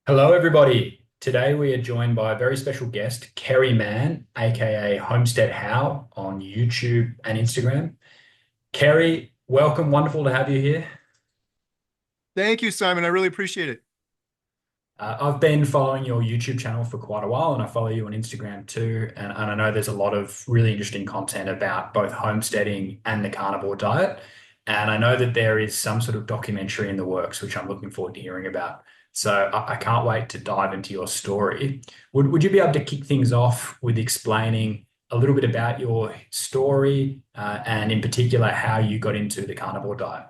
Hello, everybody. Today we are joined by a very special guest, Kerry Mann, aka Homestead How on YouTube and Instagram. Kerry, welcome. Wonderful to have you here. Thank you, Simon. I really appreciate it. I've been following your YouTube channel for quite a while, and I follow you on Instagram too. And I know there's a lot of really interesting content about both homesteading and the carnivore diet. And I know that there is some sort of documentary in the works, which I'm looking forward to hearing about. So I can't wait to dive into your story. Would you be able to kick things off with explaining a little bit about your story, and in particular, how you got into the carnivore diet?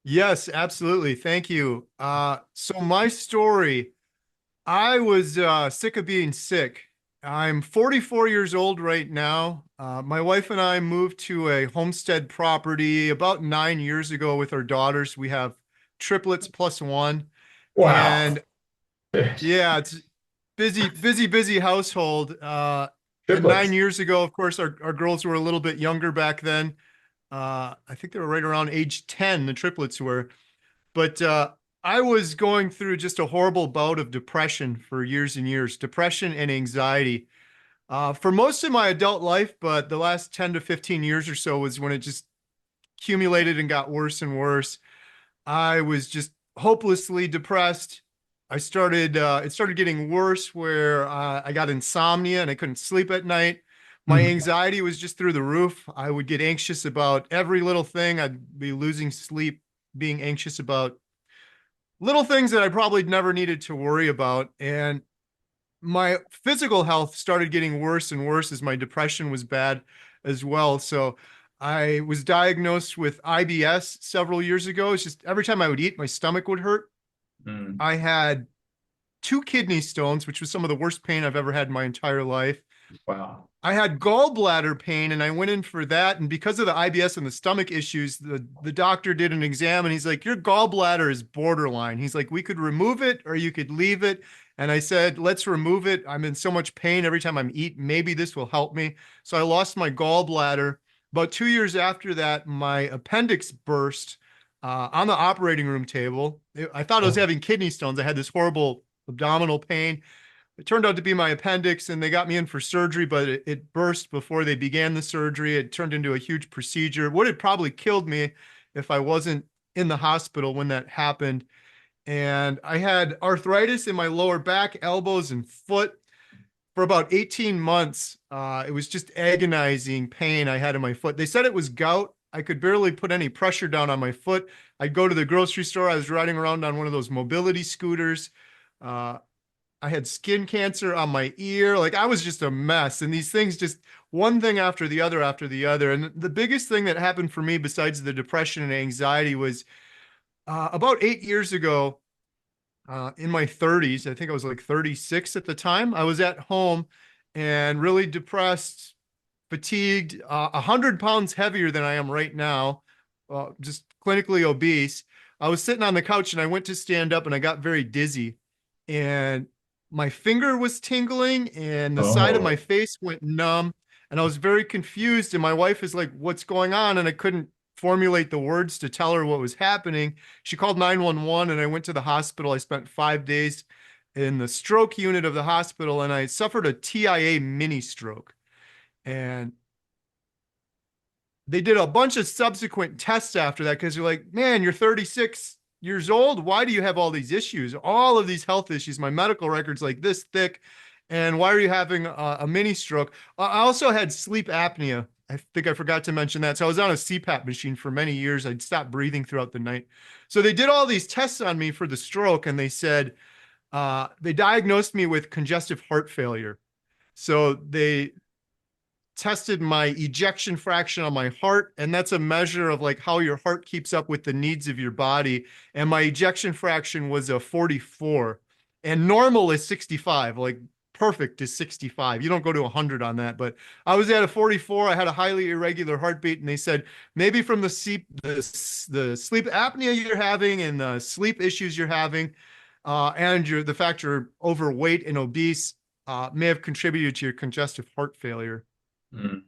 Yes, absolutely. Thank you. So my story, I was sick of being sick. I'm 44 years old right now. My wife and I moved to a homestead property about 9 years ago with our daughters. We have triplets plus one. Wow. And yeah, it's busy household. And nine Triplets. years ago, of course, our girls were a little bit younger back then. I think they were right around age 10, the triplets were. But I was going through just a horrible bout of depression for years and years, depression and anxiety for most of my adult life. But the last 10 to 15 years or so was when it just accumulated and got worse and worse. I was just hopelessly depressed. It started getting worse where I got insomnia and I couldn't sleep at night. My anxiety was just through the roof. I would get anxious about every little thing. I'd be losing sleep, being anxious about little things that I probably never needed to worry about. And my physical health started getting worse and worse as my depression was bad as well. So I was diagnosed with IBS several years ago. It's just every time I would eat, my stomach would hurt. Mm. I had two kidney stones, which was some of the worst pain I've ever had in my entire life. Wow. I had gallbladder pain and I went in for that. And because of the IBS and the stomach issues, the doctor did an exam and he's like, your gallbladder is borderline. He's like, we could remove it or you could leave it. And I said, let's remove it. I'm in so much pain every time I'm eating. Maybe this will help me. So I lost my gallbladder. About 2 years after that, my appendix burst on the operating room table. I thought I was Oh. having kidney stones. I had this horrible abdominal pain. It turned out to be my appendix, and they got me in for surgery, but it burst before they began the surgery. It turned into a huge procedure. Would have probably killed me if I wasn't in the hospital when that happened. And I had arthritis in my lower back, elbows, and foot for about 18 months. It was just agonizing pain I had in my foot. They said it was gout. I could barely put any pressure down on my foot. I'd go to the grocery store. I was riding around on one of those mobility scooters. Uh, I had skin cancer on my ear. Like I was just a mess. And these things just one thing after the other after the other. And the biggest thing that happened for me besides the depression and anxiety was about 8 years ago, in my 30s. I think I was like 36 at the time. I was at home and really depressed, fatigued, 100 pounds heavier than I am right now, just clinically obese. I was sitting on the couch and I went to stand up and I got very dizzy. And my finger was tingling and the side of my Oh. face went numb. And I was very confused. And my wife is like, what's going on? And I couldn't formulate the words to tell her what was happening. She called 911 and I went to the hospital. I spent 5 days in the stroke unit of the hospital and I suffered a TIA mini stroke. And they did a bunch of subsequent tests after that because you're like, man, you're 36 years old. Why do you have all these issues? All of these health issues. My medical record's like this thick. And why are you having a mini stroke? I also had sleep apnea. I think I forgot to mention that. So I was on a CPAP machine for many years. I'd stop breathing throughout the night. So they did all these tests on me for the stroke, and they said they diagnosed me with congestive heart failure. So they tested my ejection fraction on my heart, and that's a measure of like how your heart keeps up with the needs of your body. And my ejection fraction was a 44, and normal is 65. Like perfect is 65. You don't go to 100 on that, but I was at a 44. I had a highly irregular heartbeat, and they said maybe from the sleep apnea you're having and the sleep issues you're having, and the fact you're overweight and obese may have contributed to your congestive heart failure. Mm.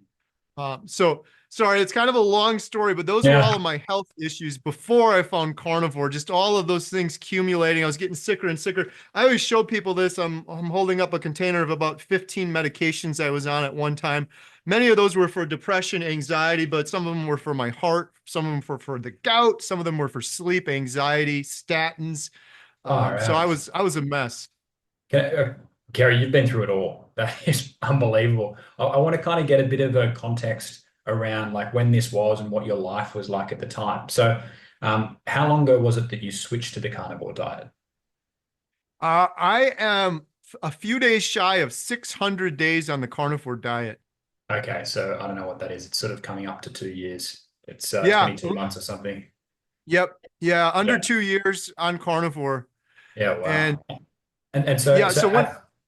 So sorry, it's kind of a long story, but those were all Yeah. of my health issues before I found carnivore. Just all of those things accumulating. I was getting sicker and sicker. I always show people this. I'm holding up a container of about 15 medications I was on at one time. Many of those were for depression, anxiety, but some of them were for my heart, some of them for the gout, some of them were for sleep, anxiety, statins. Far So out. I was a mess. Can, Kerry, you've been through it all. That is unbelievable. I want to kind of get a bit of a context around like when this was and what your life was like at the time. So, how long ago was it that you switched to the carnivore diet? I am a few days shy of 600 days on the carnivore diet. Okay, so I don't know what that is. It's sort of coming up to 2 years. It's Yeah. 22 months or something. Yep. Yeah. Under Yeah. 2 years on carnivore. Yeah, And wow. And so yeah. so So when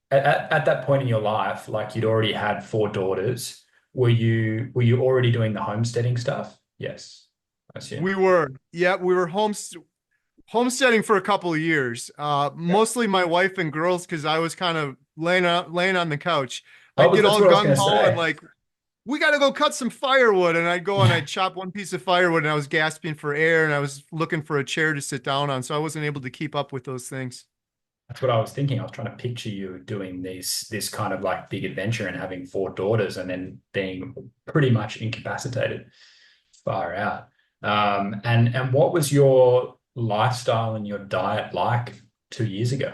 at that point in your life, like you'd already had four daughters, were you already doing the homesteading stuff? Yes, I assume. we were homesteading for a couple of years. Yeah. Mostly my wife and girls, because I was kind of laying on the couch. I I'd was get That's all what I was gung going to ho and say. like, we got to go cut some firewood. And I'd go and I'd chop one piece of firewood and I was gasping for air and I was looking for a chair to sit down on. So I wasn't able to keep up with those things. That's what I was thinking. I was trying to picture you doing this kind of like big adventure and having four daughters and then being pretty much incapacitated. Far out. And what was your lifestyle and your diet like 2 years ago?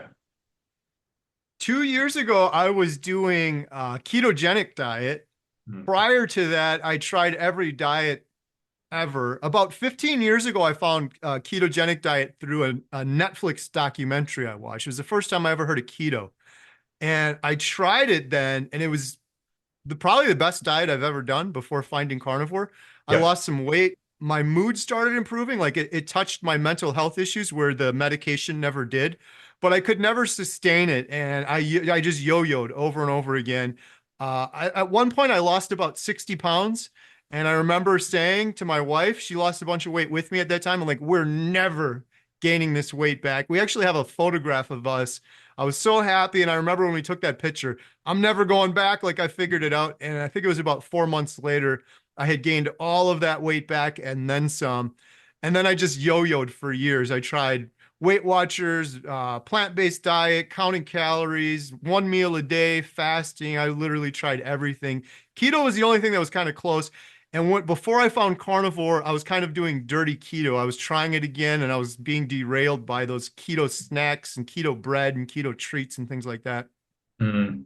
2 years ago, I was doing a ketogenic diet. Hmm. Prior to that, I tried every diet ever. About 15 years ago, I found a ketogenic diet through a Netflix documentary I watched. It was the first time I ever heard of keto. And I tried it then, and it was probably the best diet I've ever done before finding carnivore. I Yep. lost some weight. My mood started improving. Like it touched my mental health issues where the medication never did, but I could never sustain it. And I just yo-yoed over and over again. At one point, I lost about 60 pounds. And I remember saying to my wife, she lost a bunch of weight with me at that time. I'm like, we're never gaining this weight back. We actually have a photograph of us. I was so happy. And I remember when we took that picture, I'm never going back. Like I figured it out. And I think it was about 4 months later, I had gained all of that weight back and then some. And then I just yo-yoed for years. I tried Weight Watchers, plant-based diet, counting calories, one meal a day, fasting. I literally tried everything. Keto was the only thing that was kind of close. And before I found carnivore, I was kind of doing dirty keto. I was trying it again and I was being derailed by those keto snacks and keto bread and keto treats and things like that. Mm.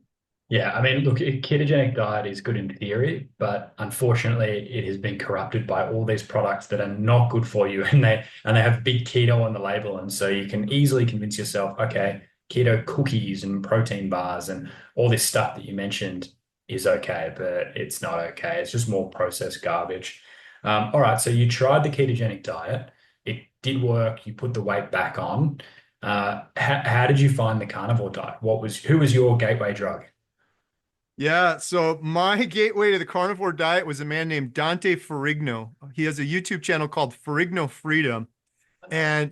Yeah, I mean, look, a ketogenic diet is good in theory, but unfortunately, it has been corrupted by all these products that are not good for you, and they have big keto on the label, and so you can easily convince yourself, okay, keto cookies and protein bars and all this stuff that you mentioned is okay, but it's not okay. It's just more processed garbage. All right, so you tried the ketogenic diet, it did work. You put the weight back on. How did you find the carnivore diet? Who was your gateway drug? Yeah, so my gateway to the carnivore diet was a man named Dante Ferrigno. He has a YouTube channel called Ferrigno Freedom. And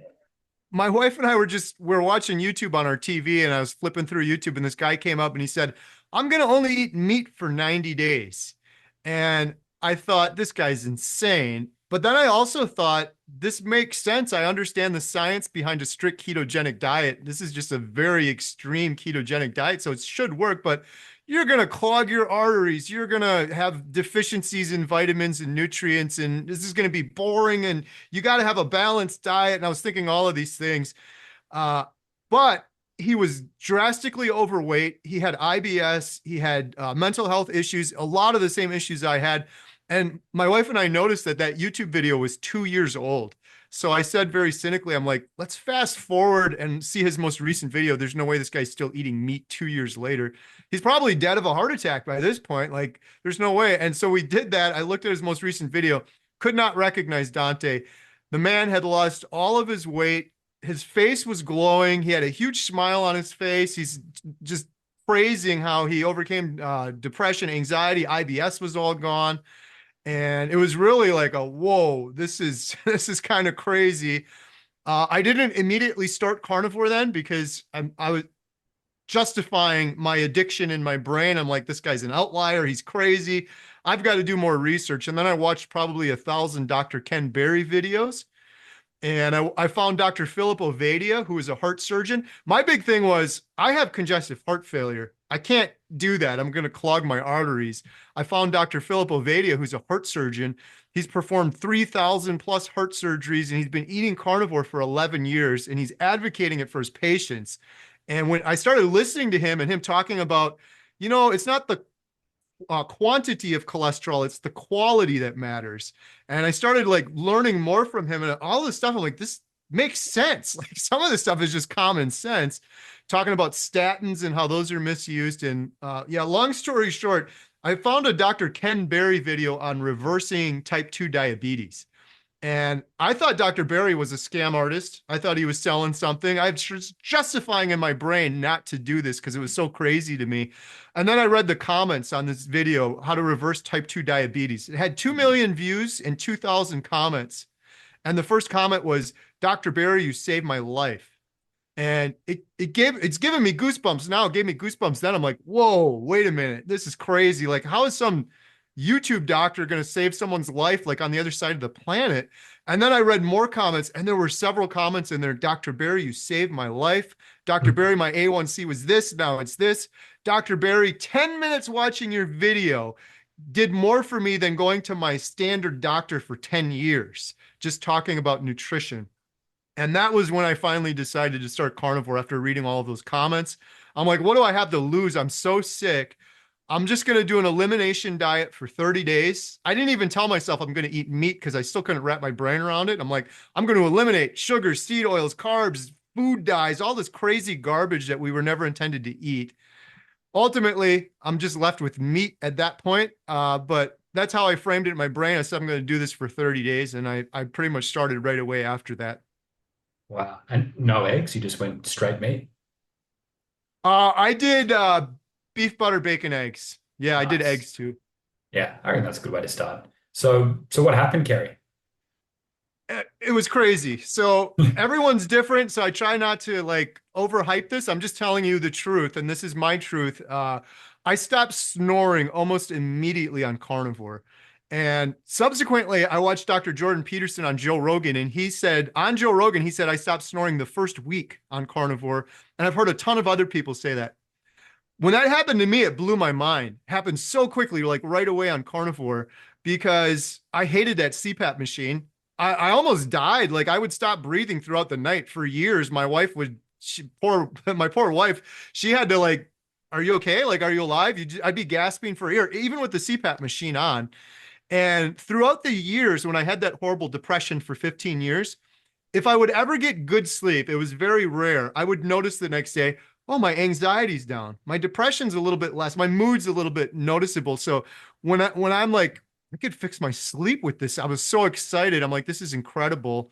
my wife and I we're watching YouTube on our TV and I was flipping through YouTube and this guy came up and he said, "I'm going to only eat meat for 90 days." And I thought this guy's insane. But then I also thought this makes sense. I understand the science behind a strict ketogenic diet. This is just a very extreme ketogenic diet, so it should work, but you're going to clog your arteries. You're going to have deficiencies in vitamins and nutrients and this is going to be boring and you got to have a balanced diet. And I was thinking all of these things. But he was drastically overweight. He had IBS. He had mental health issues, a lot of the same issues I had. And my wife and I noticed that that YouTube video was 2 years old. So I said very cynically, I'm like, let's fast forward and see his most recent video. There's no way this guy's still eating meat 2 years later. He's probably dead of a heart attack by this point. Like, there's no way. And so we did that. I looked at his most recent video, could not recognize Dante. The man had lost all of his weight. His face was glowing. He had a huge smile on his face. He's just praising how he overcame depression, anxiety, IBS was all gone. And it was really like a whoa, this is this is kind of crazy. I didn't immediately start carnivore then because I was justifying my addiction in my brain. I'm like, this guy's an outlier. He's crazy. I've got to do more research. And then I watched probably 1,000 Dr. Ken Berry videos. And I found Dr. Philip Ovadia, who is a heart surgeon. My big thing was I have congestive heart failure. I can't do that. I'm going to clog my arteries. I found Dr. Philip Ovadia, who's a heart surgeon. He's performed 3,000 plus heart surgeries, and he's been eating carnivore for 11 years, and he's advocating it for his patients. And when I started listening to him and him talking about, it's not the quantity of cholesterol, it's the quality that matters. And I started like learning more from him and all this stuff. I'm like, this makes sense. Like some of this stuff is just common sense. Talking about statins and how those are misused. And yeah, long story short, I found a Dr. Ken Berry video on reversing type 2 diabetes. And I thought Dr. Berry was a scam artist. I thought he was selling something. I was justifying in my brain not to do this because it was so crazy to me. And then I read the comments on this video, how to reverse type 2 diabetes. It had 2 million views and 2,000 comments. And the first comment was, Dr. Berry, you saved my life. And it's giving me goosebumps now. It gave me goosebumps then. I'm like, whoa, wait a minute. This is crazy. Like, how is some YouTube doctor going to save someone's life like on the other side of the planet? And then I read more comments, and there were several comments in there. Dr. Berry, you saved my life. Dr. Berry, my A1C was this, now it's this. Dr. Berry, 10 minutes watching your video did more for me than going to my standard doctor for 10 years, just talking about nutrition. And that was when I finally decided to start carnivore after reading all of those comments. I'm like, what do I have to lose? I'm so sick. I'm just going to do an elimination diet for 30 days. I didn't even tell myself I'm going to eat meat because I still couldn't wrap my brain around it. I'm like, I'm going to eliminate sugar, seed oils, carbs, food dyes, all this crazy garbage that we were never intended to eat. Ultimately, I'm just left with meat at that point. But that's how I framed it in my brain. I said, I'm going to do this for 30 days. And I pretty much started right away after that. Wow. And no eggs, you just went straight meat. I did beef, butter, bacon, eggs. Yeah, I did Nice. eggs too. Yeah, I reckon that's a good way to start. So what happened, Kerry? It was crazy. So everyone's different. So I try not to like overhype this. I'm just telling you the truth, and this is my truth. I stopped snoring almost immediately on carnivore. And subsequently, I watched Dr. Jordan Peterson on Joe Rogan, and he said, on Joe Rogan, he said, I stopped snoring the first week on carnivore. And I've heard a ton of other people say that. When that happened to me, it blew my mind. It happened so quickly, like right away on carnivore, because I hated that CPAP machine. I almost died. Like I would stop breathing throughout the night for years. My wife would, my poor wife, she had to like, are you okay? Like, are you alive? I'd be gasping for air, even with the CPAP machine on. And throughout the years, when I had that horrible depression for 15 years, if I would ever get good sleep, it was very rare. I would notice the next day, oh, my anxiety's down. My depression's a little bit less. My mood's a little bit noticeable. So when I'm like, I could fix my sleep with this, I was so excited. I'm like, this is incredible.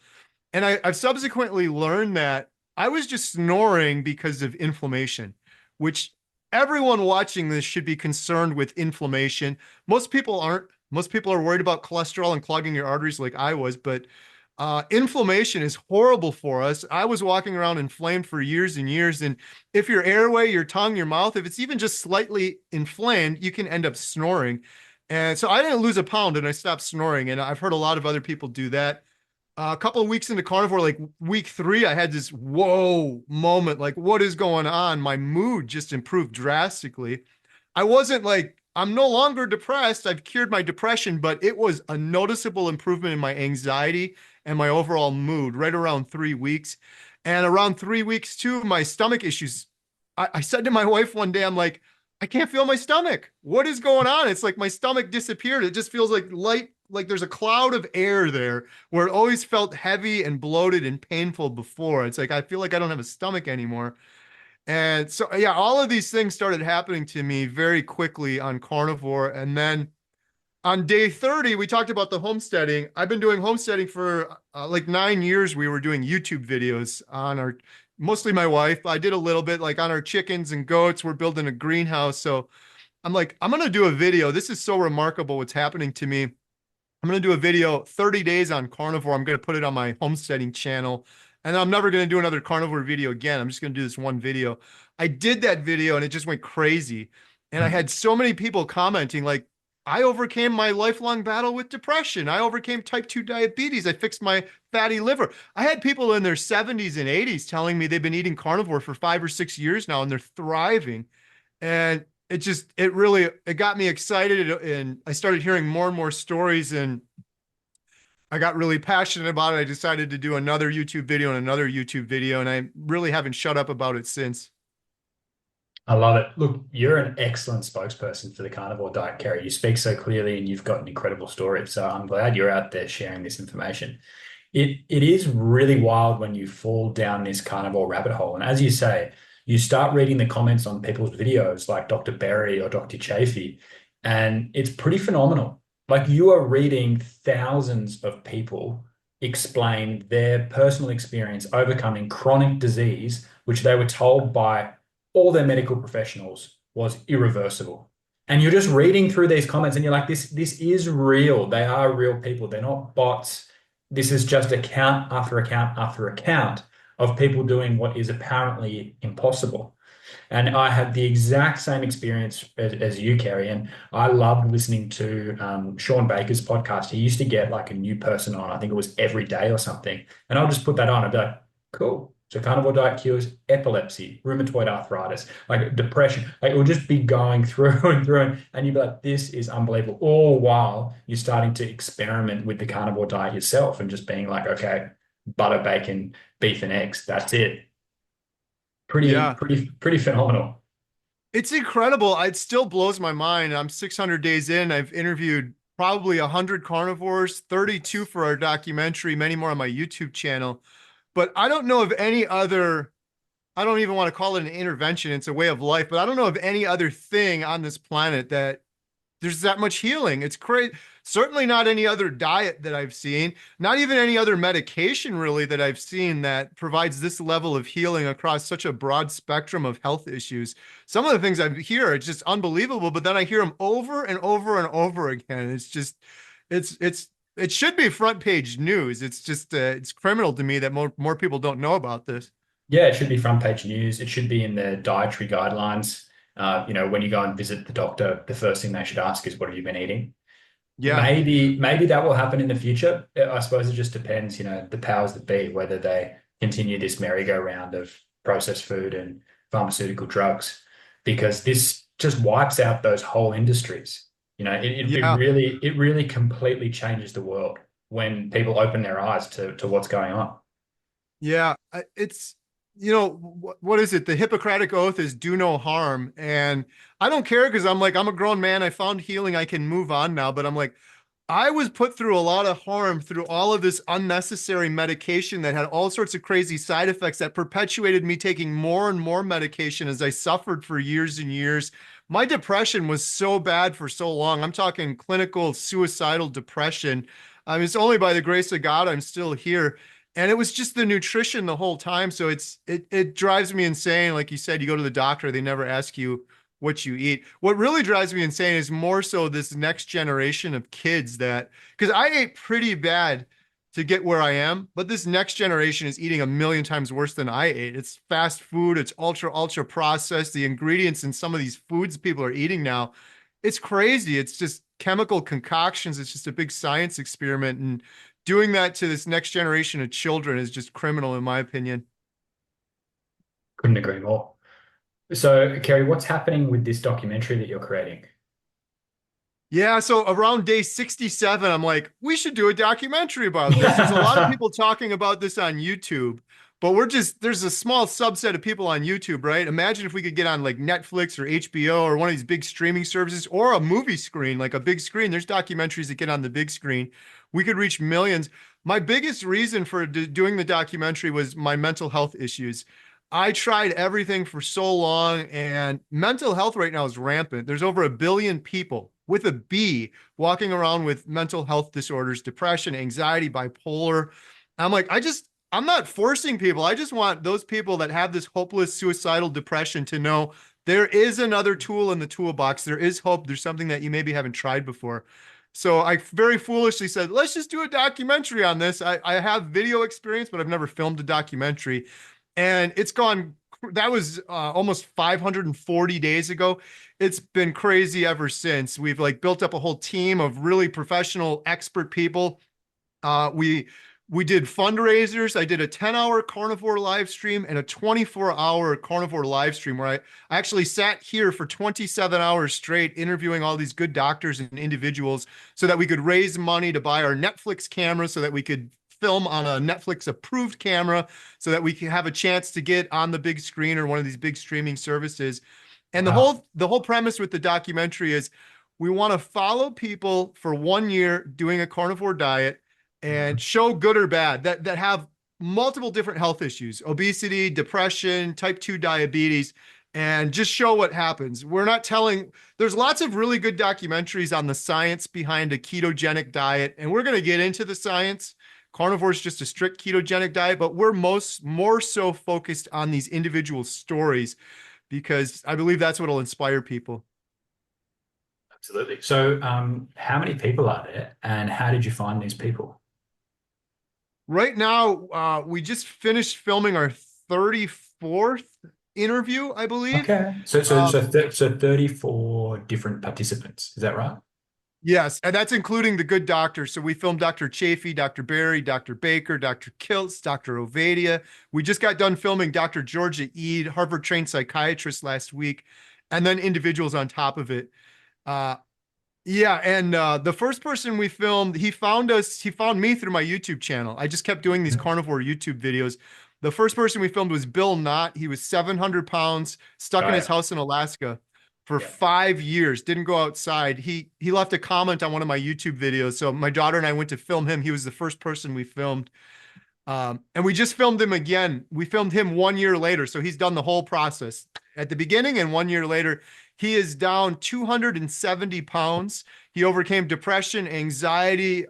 And I've subsequently learned that I was just snoring because of inflammation, which everyone watching this should be concerned with inflammation. Most people aren't. Most people are worried about cholesterol and clogging your arteries like I was, but inflammation is horrible for us. I was walking around inflamed for years and years. And if your airway, your tongue, your mouth, if it's even just slightly inflamed, you can end up snoring. And so I didn't lose a pound and I stopped snoring. And I've heard a lot of other people do that. A couple of weeks into carnivore, like week 3, I had this whoa moment. Like, what is going on? My mood just improved drastically. I wasn't like, I'm no longer depressed. I've cured my depression, but it was a noticeable improvement in my anxiety and my overall mood right around 3 weeks. And around 3 weeks too, my stomach issues. I said to my wife one day, I'm like, I can't feel my stomach. What is going on? It's like my stomach disappeared. It just feels like light, like there's a cloud of air there where it always felt heavy and bloated and painful before. It's like I feel like I don't have a stomach anymore. And so, yeah, all of these things started happening to me very quickly on carnivore. And then on day 30, we talked about the homesteading. I've been doing homesteading for like 9 years. We were doing YouTube videos on our, mostly my wife. I did a little bit like on our chickens and goats. We're building a greenhouse. So I'm like, I'm going to do a video. This is so remarkable what's happening to me. I'm going to do a video 30 days on carnivore. I'm going to put it on my homesteading channel. And I'm never going to do another carnivore video again. I'm just going to do this one video. I did that video and it just went crazy. And I had so many people commenting like, I overcame my lifelong battle with depression. I overcame type 2 diabetes. I fixed my fatty liver. I had people in their 70s and 80s telling me they've been eating carnivore for 5 or 6 years now and they're thriving. And it got me excited. And I started hearing more and more stories and I got really passionate about it. I decided to do another YouTube video and another YouTube video. And I really haven't shut up about it since. I love it. Look, you're an excellent spokesperson for the carnivore diet, Kerry. You speak so clearly and you've got an incredible story. So I'm glad you're out there sharing this information. It is really wild when you fall down this carnivore rabbit hole. And as you say, you start reading the comments on people's videos like Dr. Berry or Dr. Chafee, and it's pretty phenomenal. Like you are reading thousands of people explain their personal experience overcoming chronic disease, which they were told by all their medical professionals was irreversible. And you're just reading through these comments and you're like, this is real. They are real people. They're not bots. This is just account after account after account of people doing what is apparently impossible. And I had the exact same experience as you, Kerry. And I loved listening to Sean Baker's podcast. He used to get like a new person on, I think it was every day or something. And I'll just put that on and be like, cool. So carnivore diet cures epilepsy, rheumatoid arthritis, like depression. Like it will just be going through and through, and you'd be like, this is unbelievable. All while you're starting to experiment with the carnivore diet yourself and just being like, okay, butter, bacon, beef, and eggs. That's it. Yeah. Pretty phenomenal. It's incredible. It still blows my mind. I'm 600 days in. I've interviewed probably 100 carnivores, 32 for our documentary, many more on my YouTube channel. But I don't know of any other, I don't even want to call it an intervention. It's a way of life, but I don't know of any other thing on this planet that there's that much healing. It's crazy. Certainly not any other diet that I've seen, not even any other medication really that I've seen that provides this level of healing across such a broad spectrum of health issues. Some of the things I hear, it's just unbelievable, but then I hear them over and over and over again. It's just, it should be front page news. It's just, it's criminal to me that more people don't know about this. Yeah, it should be front page news. It should be in the dietary guidelines. When you go and visit the doctor, the first thing they should ask is, what have you been eating? Yeah. Maybe that will happen in the future. I suppose it just depends, the powers that be, whether they continue this merry-go-round of processed food and pharmaceutical drugs, because this just wipes out those whole industries. Yeah. It really completely changes the world when people open their eyes to what's going on. Yeah, it's what is it? The Hippocratic Oath is do no harm, and I don't care because I'm a grown man. I found healing. I can move on now. But I'm like, I was put through a lot of harm through all of this unnecessary medication that had all sorts of crazy side effects that perpetuated me taking more and more medication as I suffered for years and years. My depression was so bad for so long. I'm talking clinical suicidal depression. I mean, it's only by the grace of God I'm still here. And it was just the nutrition the whole time. So it drives me insane. Like you said, you go to the doctor, they never ask you what you eat. What really drives me insane is more so this next generation of kids that, because I ate pretty bad to get where I am, but this next generation is eating a million times worse than I ate. It's fast food, it's ultra processed. The ingredients in some of these foods people are eating now, it's crazy. It's just chemical concoctions. It's just a big science experiment. And doing that to this next generation of children is just criminal, in my opinion. Couldn't agree more. So, Kerry, what's happening with this documentary that you're creating? Yeah, so around day 67, I'm like, we should do a documentary about this. There's a lot of people talking about this on YouTube, but there's a small subset of people on YouTube, right? Imagine if we could get on like Netflix or HBO or one of these big streaming services or a movie screen, like a big screen. There's documentaries that get on the big screen. We could reach millions. My biggest reason for doing the documentary was my mental health issues. I tried everything for so long, and mental health right now is rampant. There's over 1 billion people with a B walking around with mental health disorders, depression, anxiety, bipolar. I'm like, I'm not forcing people. I just want those people that have this hopeless suicidal depression to know there is another tool in the toolbox. There is hope. There's something that you maybe haven't tried before. So I very foolishly said, let's just do a documentary on this. I have video experience, but I've never filmed a documentary. And it's gone that was almost 540 days ago. It's been crazy ever since. We've like built up a whole team of really professional expert people. We did fundraisers. I did a 10-hour carnivore live stream and a 24-hour carnivore live stream where I actually sat here for 27 hours straight interviewing all these good doctors and individuals so that we could raise money to buy our Netflix camera so that we could film on a Netflix approved camera so that we can have a chance to get on the big screen or one of these big streaming services. And the Wow. whole premise with the documentary is we want to follow people for 1 year doing a carnivore diet and Mhm. show good or bad that have multiple different health issues, obesity, depression, type 2 diabetes, and just show what happens. We're not telling, there's lots of really good documentaries on the science behind a ketogenic diet, and we're going to get into the science. Carnivore is just a strict ketogenic diet, but we're more so focused on these individual stories because I believe that's what will inspire people. Absolutely. So, how many people are there, and how did you find these people? Right now, we just finished filming our 34th interview, I believe. Okay. So, so, Um, so, th so 34 different participants. Is that right? yes, and that's including the good doctors. So we filmed Dr. Chafee, Dr. Barry, Dr. Baker, Dr. Kiltz, Dr. Ovadia. We just got done filming Dr. Georgia Eid, Harvard-trained psychiatrist last week, and then individuals on top of it. Uh, Yeah, and the first person we filmed, he found me through my YouTube channel. I just kept doing these Mhm. carnivore YouTube videos. The first person we filmed was Bill Knott. He was 700 pounds, stuck Oh, in his yeah. house in Alaska for Yeah. 5 years, didn't go outside. He left a comment on one of my YouTube videos. So my daughter and I went to film him. He was the first person we filmed. And we just filmed him again. We filmed him 1 year later. So he's done the whole process at the beginning and 1 year later. He is down 270 pounds. He overcame depression, anxiety,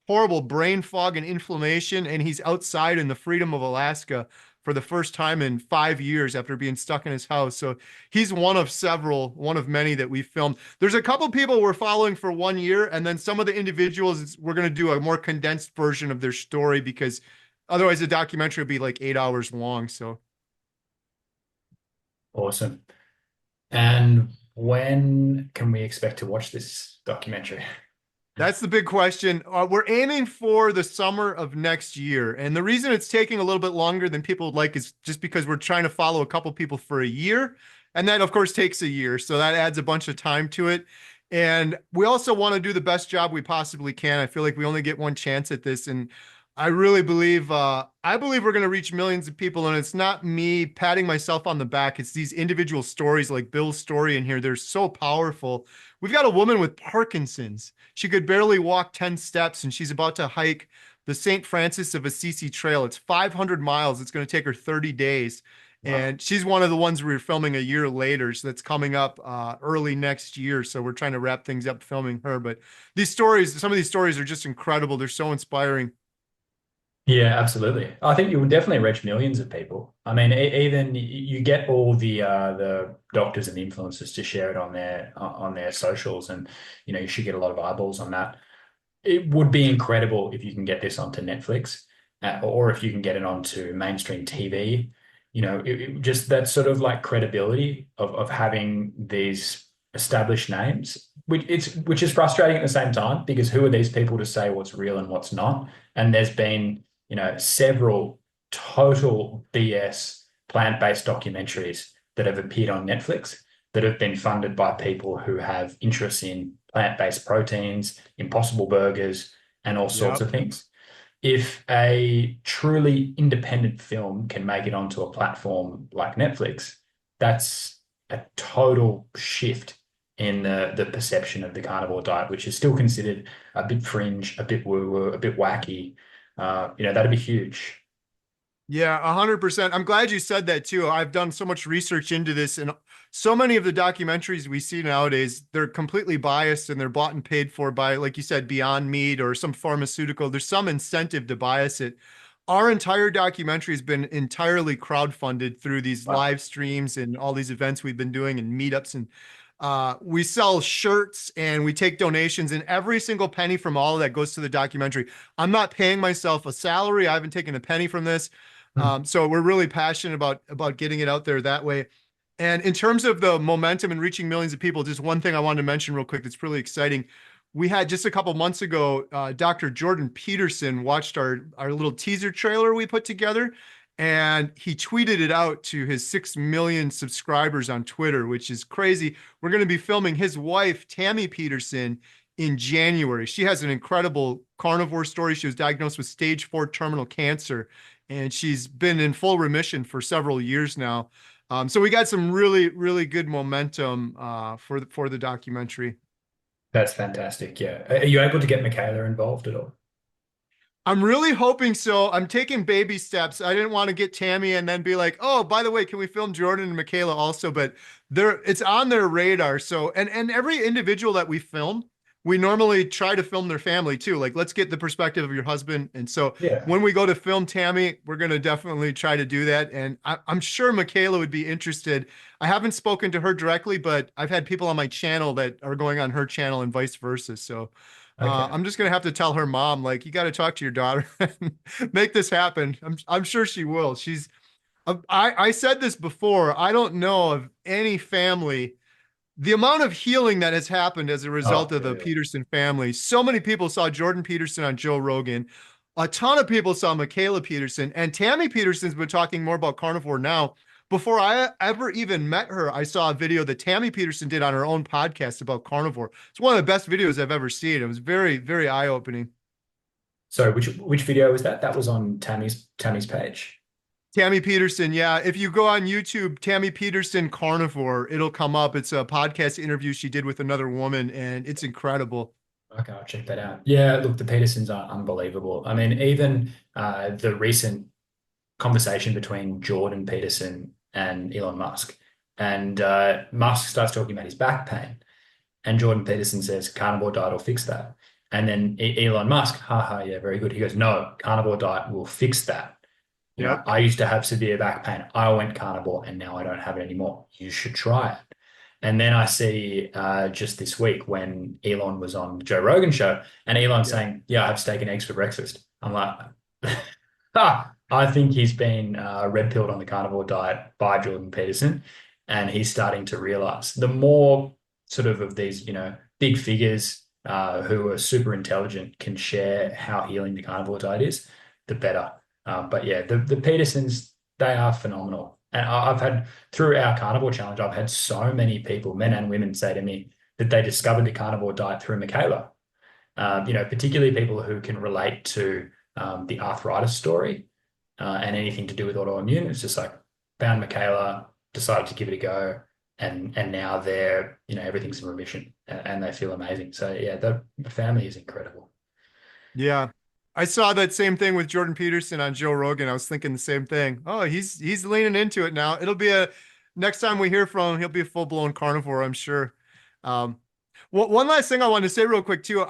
horrible brain fog, and inflammation. And he's outside in the freedom of Alaska for the first time in 5 years after being stuck in his house. So he's one of many that we filmed. There's a couple people we're following for 1 year, and then some of the individuals, we're going to do a more condensed version of their story because otherwise the documentary will be like 8 hours long. So Awesome. And when can we expect to watch this documentary? that's the big question. We're aiming for the summer of next year. And the reason it's taking a little bit longer than people would like is just because we're trying to follow a couple people for a year. And that, of course, takes a year. So that adds a bunch of time to it. And we also want to do the best job we possibly can. I feel like we only get one chance at this. And I really believe, I believe we're going to reach millions of people. And it's not me patting myself on the back. It's these individual stories like Bill's story in here. They're so powerful. We've got a woman with Parkinson's. She could barely walk 10 steps, and she's about to hike the St. Francis of Assisi Trail. It's 500 miles. It's going to take her 30 days. Wow. And she's one of the ones we're filming a year later. So that's coming up early next year. So we're trying to wrap things up filming her. But these stories, some of these stories are just incredible. They're so inspiring. Yeah, absolutely. I think you will definitely reach millions of people. I mean, even you get all the doctors and influencers to share it on their socials, and you should get a lot of eyeballs on that. It would be incredible if you can get this onto Netflix, or if you can get it onto mainstream TV. Just that sort of like credibility of having these established names, which is frustrating at the same time because who are these people to say what's real and what's not? And there's been several total BS plant-based documentaries that have appeared on Netflix that have been funded by people who have interests in plant-based proteins, impossible burgers, and all sorts Yep. of things. If a truly independent film can make it onto a platform like Netflix, that's a total shift in the perception of the carnivore diet, which is still considered a bit fringe, a bit woo-woo, a bit wacky. That'd be huge. Yeah, 100%. I'm glad you said that too. I've done so much research into this, and so many of the documentaries we see nowadays, they're completely biased and they're bought and paid for by, like you said, Beyond Meat or some pharmaceutical. There's some incentive to bias it. Our entire documentary has been entirely crowdfunded through these Wow. live streams and all these events we've been doing and meetups. And we sell shirts and we take donations, and every single penny from all of that goes to the documentary. I'm not paying myself a salary. I haven't taken a penny from this. So we're really passionate about getting it out there that way. And in terms of the momentum and reaching millions of people, just one thing I wanted to mention real quick that's really exciting. We had just a couple months ago, Dr. Jordan Peterson watched our little teaser trailer we put together, and he tweeted it out to his 6 million subscribers on Twitter, which is crazy. We're going to be filming his wife, Tammy Peterson, in January. She has an incredible carnivore story. She was diagnosed with stage 4 terminal cancer, and she's been in full remission for several years now. So we got some really, really good momentum for the documentary. That's fantastic. Yeah. Are you able to get Michaela involved at all? I'm really hoping so. I'm taking baby steps. I didn't want to get Tammy and then be like, oh, by the way, can we film Jordan and Michaela also? But it's on their radar. So and every individual that we film, we normally try to film their family too. Like, let's get the perspective of your husband. And so Yeah. when we go to film Tammy, we're gonna definitely try to do that. And I'm sure Michaela would be interested. I haven't spoken to her directly, but I've had people on my channel that are going on her channel and vice versa. So Okay. I'm just gonna have to tell her mom, like, you got to talk to your daughter and make this happen. I'm sure she will. I said this before. I don't know of any family, the amount of healing that has happened as a result Oh, of yeah, the yeah. Peterson family. So many people saw Jordan Peterson on Joe Rogan. A ton of people saw Michaela Peterson, and Tammy Peterson's been talking more about carnivore now. Before I ever even met her, I saw a video that Tammy Peterson did on her own podcast about carnivore. It's one of the best videos I've ever seen. It was very, very eye-opening. So which video was that? That was on Tammy's page. Tammy Peterson, yeah. If you go on YouTube, Tammy Peterson Carnivore, it'll come up. It's a podcast interview she did with another woman, and it's incredible. Okay, I'll check that out. Yeah, look, the Petersons are unbelievable. I mean, even the recent conversation between Jordan Peterson and Elon Musk, and Musk starts talking about his back pain, and Jordan Peterson says carnivore diet will fix that, and then Elon Musk, haha, yeah, very good. He goes, no, carnivore diet will fix that. You know, Yep. I used to have severe back pain. I went carnivore and now I don't have it anymore. You should try it. And then I see just this week when Elon was on the Joe Rogan show and Elon Yep. saying, yeah, I have steak and eggs for breakfast. I'm like, ah, I think he's been red pilled on the carnivore diet by Jordan Peterson. And he's starting to realize the more sort of these, big figures who are super intelligent can share how healing the carnivore diet is, the better. But yeah, the Petersons, they are phenomenal. And I've had through our carnivore challenge, I've had so many people, men and women, say to me that they discovered the carnivore diet through Michaela. Particularly people who can relate to the arthritis story and anything to do with autoimmune. It's just like found Michaela, decided to give it a go, and now everything's in remission and they feel amazing. So yeah, the family is incredible. Yeah. I saw that same thing with Jordan Peterson on Joe Rogan. I was thinking the same thing. Oh, he's leaning into it now. It'll be a next time we hear from him, he'll be a full-blown carnivore, I'm sure. Um, one last thing I wanted to say real quick too.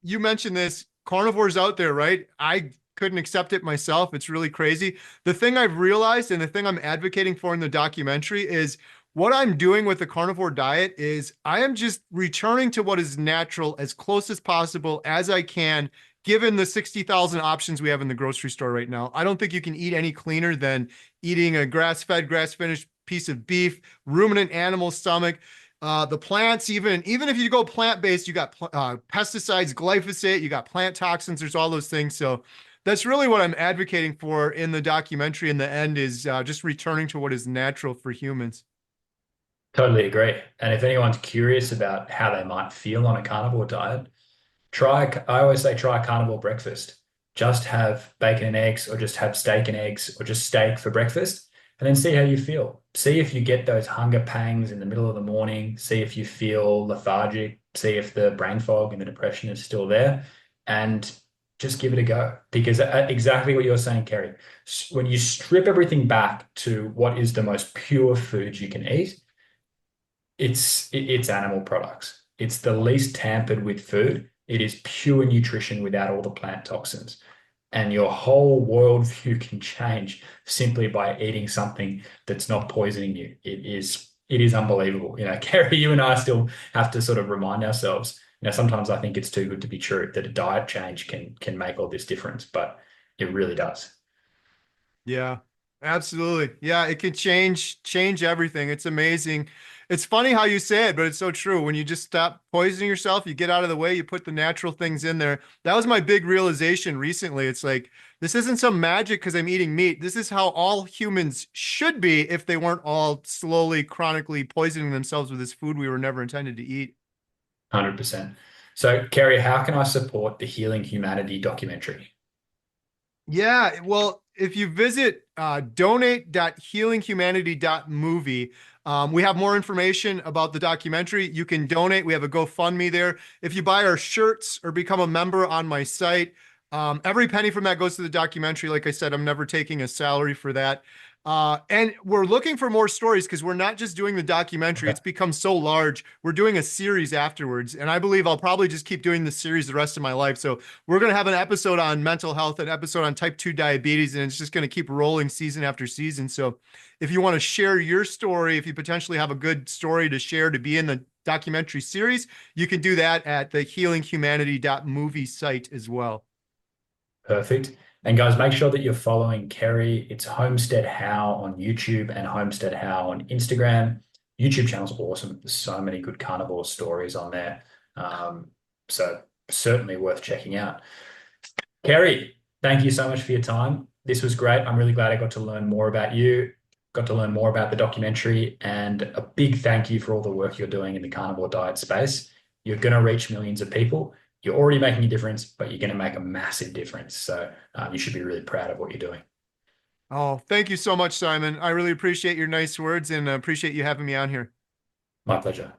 You mentioned this, carnivores out there, right? I couldn't accept it myself. It's really crazy. The thing I've realized and the thing I'm advocating for in the documentary is what I'm doing with the carnivore diet is I am just returning to what is natural as close as possible as I can, given the 60,000 options we have in the grocery store right now. I don't think you can eat any cleaner than eating a grass-fed, grass-finished piece of beef, ruminant animal stomach. The plants, even if you go plant-based, you got pesticides, glyphosate, you got plant toxins, there's all those things. So that's really what I'm advocating for in the documentary in the end is just returning to what is natural for humans. Totally agree. And if anyone's curious about how they might feel on a carnivore diet, I always say try a carnivore breakfast. Just have bacon and eggs, or just have steak and eggs, or just steak for breakfast, and then see how you feel. See if you get those hunger pangs in the middle of the morning. See if you feel lethargic. See if the brain fog and the depression is still there, and just give it a go. Because exactly what you're saying, Kerry, when you strip everything back to what is the most pure food you can eat, it's animal products. It's the least tampered with food. It is pure nutrition without all the plant toxins. And your whole worldview can change simply by eating something that's not poisoning you. It is unbelievable. Kerry, you and I still have to sort of remind ourselves. Sometimes I think it's too good to be true that a diet change can make all this difference, but it really does. Yeah, absolutely. Yeah, it can change everything. It's amazing. It's funny how you say it, but it's so true. When you just stop poisoning yourself, you get out of the way, you put the natural things in there. That was my big realization recently. It's like this isn't some magic because I'm eating meat. This is how all humans should be if they weren't all slowly, chronically poisoning themselves with this food we were never intended to eat. 100%. So, Kerry, how can I support the Healing Humanity documentary? Yeah, well, if you visit donate.healinghumanity.movie, we have more information about the documentary. You can donate. We have a GoFundMe there. If you buy our shirts or become a member on my site, every penny from that goes to the documentary. Like I said, I'm never taking a salary for that. And we're looking for more stories because we're not just doing the documentary. Okay. It's become so large. We're doing a series afterwards. And I believe I'll probably just keep doing the series the rest of my life. So we're going to have an episode on mental health, an episode on type 2 diabetes, and it's just going to keep rolling season after season. So if you want to share your story, if you potentially have a good story to share to be in the documentary series, you can do that at the healinghumanity.movie site as well. Perfect. And guys, make sure that you're following Kerry. It's Homestead How on YouTube and Homestead How on Instagram. YouTube channel's awesome. There's so many good carnivore stories on there. Um, so certainly worth checking out. Kerry, thank you so much for your time. This was great. I'm really glad I got to learn more about you, got to learn more about the documentary, and a big thank you for all the work you're doing in the carnivore diet space. You're going to reach millions of people. You're already making a difference, but you're going to make a massive difference. So you should be really proud of what you're doing. Oh, thank you so much, Simon. I really appreciate your nice words and appreciate you having me on here. My pleasure.